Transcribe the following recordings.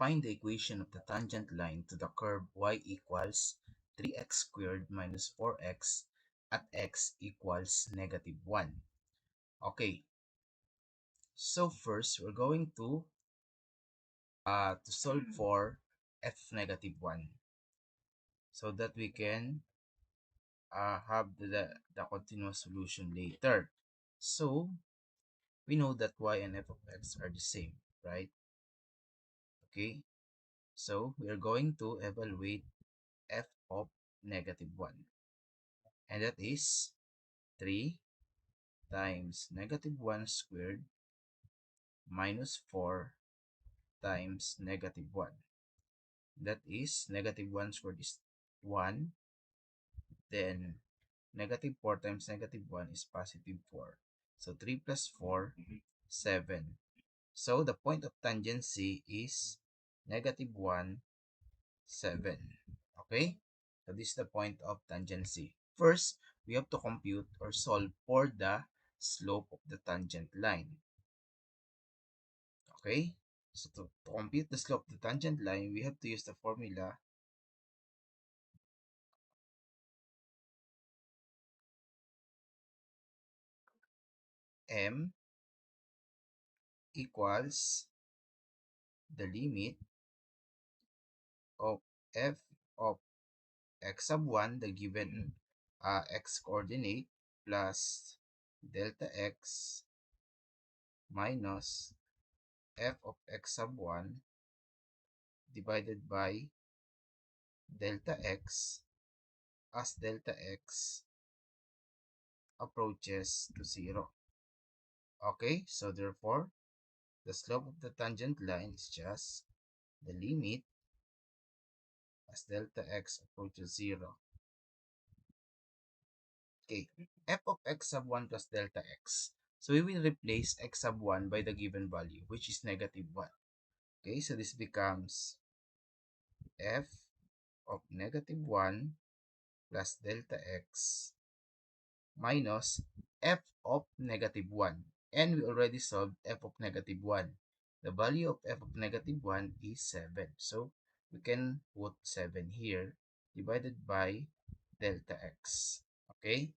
Find the equation of the tangent line to the curve y equals 3x squared minus 4x at x equals -1. Okay, so first we're going to solve for f -1 so that we can have the continuous solution later. So we know that y and f of x are the same, right? Okay, so we are going to evaluate f of -1, and that is 3 times -1 squared minus 4 times -1. That is -1 squared is 1, then -4 times -1 is +4. So 3 plus 4, 7. So the point of tangency is -1, 7. Okay? So this is the point of tangency. First, we have to compute or solve for the slope of the tangent line. Okay? So to compute the slope of the tangent line, we have to use the formula m equals the limit of f of x sub 1, the given x coordinate, plus delta x minus f of x sub 1 divided by delta x as delta x approaches to 0. Okay, so therefore, the slope of the tangent line is just the limit as delta x approaches 0. Okay, f of x sub 1 plus delta x. So we will replace x sub 1 by the given value, which is -1. Okay, so this becomes f of -1 plus delta x minus f of -1. And we already solved f of -1. The value of f of -1 is 7. So we can put 7 here divided by delta x. Okay?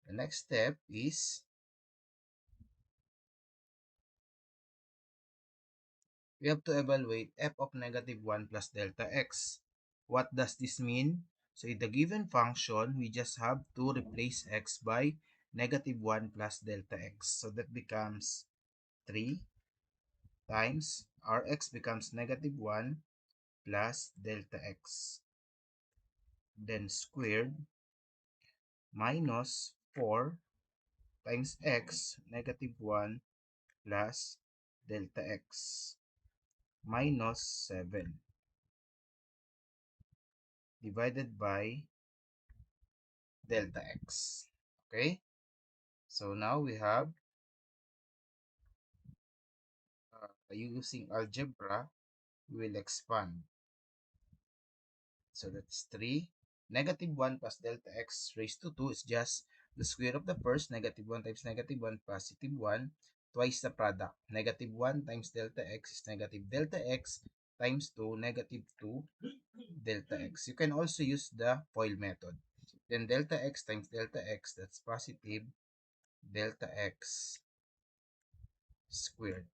The next step is we have to evaluate f of -1 plus delta x. What does this mean? So in the given function, we just have to replace x by -1 plus delta x. So that becomes 3 times our x becomes -1 plus delta x. Then squared minus 4 times x, -1 plus delta x minus 7 divided by delta x. Okay, so now we have using algebra, we will expand. So that's 3. -1 plus delta x raised to 2 is just the square of the first. -1 times -1, +1, twice the product. -1 times delta x is negative delta x times 2, -2 delta x. You can also use the FOIL method. Then delta x times delta x, that's positive delta x squared.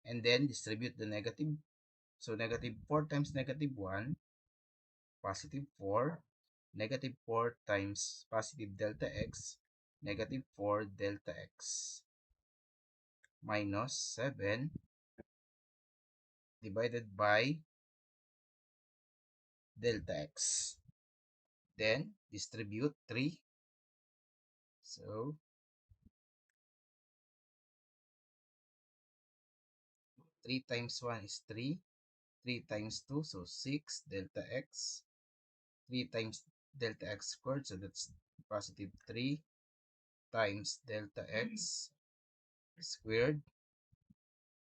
And then distribute the negative. So -4 times -1, +4. -4 times positive delta x, -4 delta x minus 7 divided by delta x. Then distribute 3. So 3 times 1 is 3. 3 times 2, so 6 delta x. 3 times delta x squared, so that's positive 3 times delta x squared.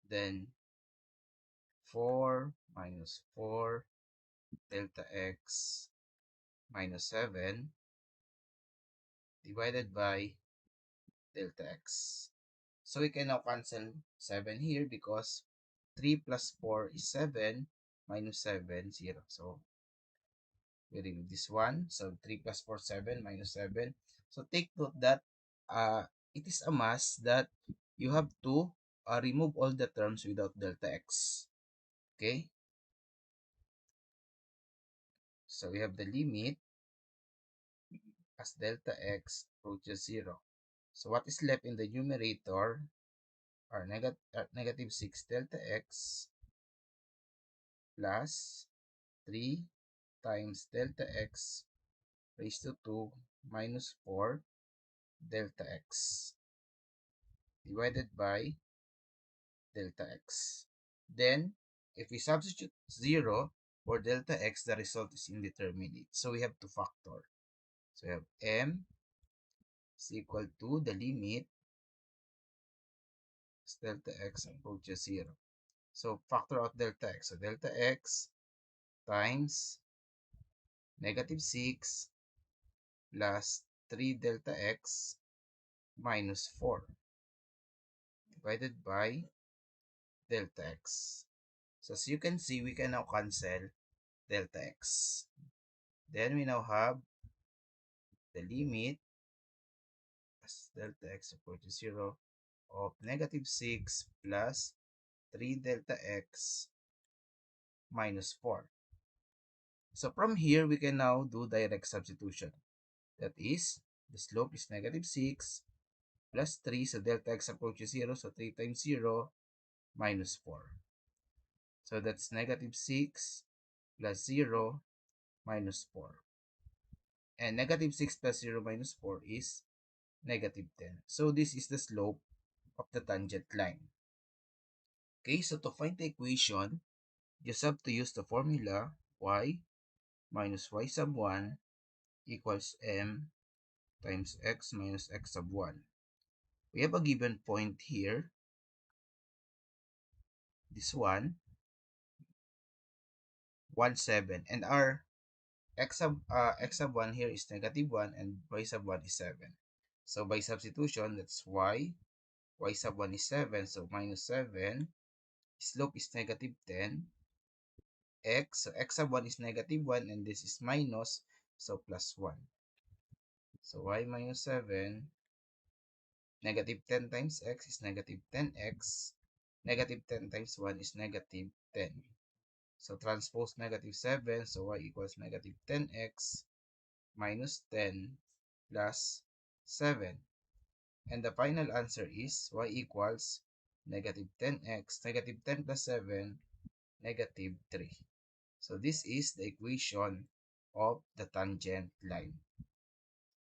Then 4 minus 4 delta x minus 7 divided by delta x. So we can now cancel 7 here because 3 plus 4 is 7, minus 7, 0. So we remove this one. So 3 plus 4, 7, minus 7. So take note that uh, it is a must that you have to remove all the terms without delta x. Okay? So we have the limit as delta x approaches 0. So what is left in the numerator are negative 6 delta x plus 3 times delta x raised to 2 minus 4 delta x divided by delta x. Then, if we substitute 0 for delta x, the result is indeterminate. So we have to factor. So we have m is equal to the limit as delta x approaches 0. So factor out delta x. So delta x times negative 6 plus 3 delta x minus 4 divided by delta x. So as you can see, we can now cancel delta x. Then we now have the limit as delta x approaches 0 of negative 6 plus 3 delta x minus 4. So from here, we can now do direct substitution. That is, the slope is negative 6 plus 3. So delta x approaches 0. So 3 times 0 minus 4. So that's negative 6 plus 0 minus 4. And negative 6 plus 0 minus 4 is negative 10. So this is the slope of the tangent line. Okay, so to find the equation, you just have to use the formula y minus y sub 1 equals m times x minus x sub 1. We have a given point here, this one, 1, 7. And our x sub 1 here is negative 1 and y sub 1 is 7. So by substitution, that's y sub 1 is 7, so minus 7. Slope is negative 10. So x sub 1 is negative 1 and this is minus, so plus 1. So y minus 7, negative 10 times x is negative 10x. Negative 10 times 1 is negative 10. So transpose negative 7, so y equals negative 10x minus 10 plus 7. And the final answer is y equals negative 10x, negative 10 plus 7, negative 3. So this is the equation of the tangent line.